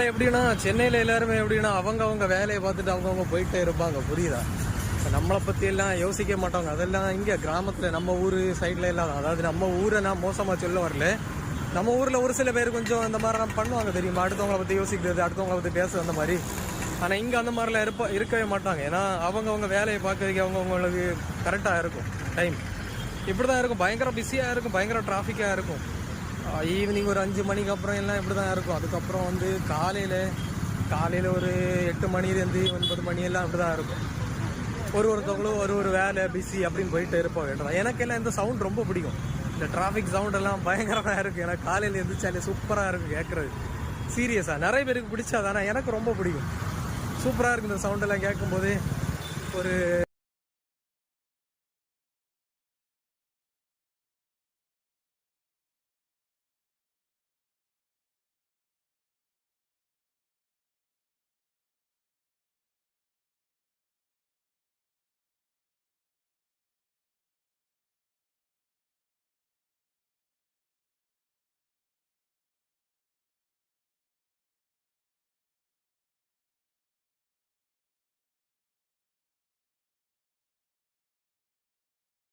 எப்படின்னா சென்னையில் எல்லாருமே எப்படின்னா அவங்க வேலையை பார்த்துட்டு அவங்கவுங்க போயிட்டே இருப்பாங்க, புரியுதா? நம்மளை பற்றி எல்லாம் யோசிக்க மாட்டாங்க. அதெல்லாம் இங்கே கிராமத்தில் நம்ம ஊர் சைடில் எல்லாம், அதாவது நம்ம ஊரை நான் மோசமாக சொல்ல வரல, நம்ம ஊரில் ஒரு சில பேர் கொஞ்சம் அந்த மாதிரி நம்ம பண்ணுவாங்க தெரியுமா, அடுத்தவங்களை பற்றி யோசிக்கிறது, அடுத்தவங்களை பற்றி பேசுறது அந்த மாதிரி. ஆனால் இங்கே அந்த மாதிரிலாம் இருக்கவே மாட்டாங்க. ஏன்னா அவங்கவுங்க வேலையை பார்க்கறதுக்கு அவங்கவுங்களுக்கு கரெக்டாக இருக்கும் டைம். இப்படி தான் இருக்கும், பயங்கர பிஸியாக இருக்கும், பயங்கர டிராஃபிக்காக இருக்கும். ஈவினிங் ஒரு 5 மணிக்கு அப்புறம் எல்லாம் இப்படி தான் இருக்கும். அதுக்கப்புறம் வந்து காலையில் ஒரு 8 மணிலேருந்து 9 மணி எல்லாம் இப்படி தான் இருக்கும். ஒருத்தவங்களும் ஒரு வேலை பிஸி அப்படின்னு போயிட்டு இருப்போம் வேண்டாம். எனக்கெல்லாம் இந்த சவுண்ட் ரொம்ப பிடிக்கும். இந்த டிராஃபிக் சவுண்ட் எல்லாம் பயங்கரமாக இருக்குது. எனக்கு காலையில் எழுந்திரிச்சாலே சூப்பராக இருக்குது கேட்குறது. சீரியஸாக நிறைய பேருக்கு பிடிச்சாதானே, எனக்கு ரொம்ப பிடிக்கும். சூப்பராக இருக்குது இந்த சவுண்டெல்லாம் கேட்கும்போது. ஒரு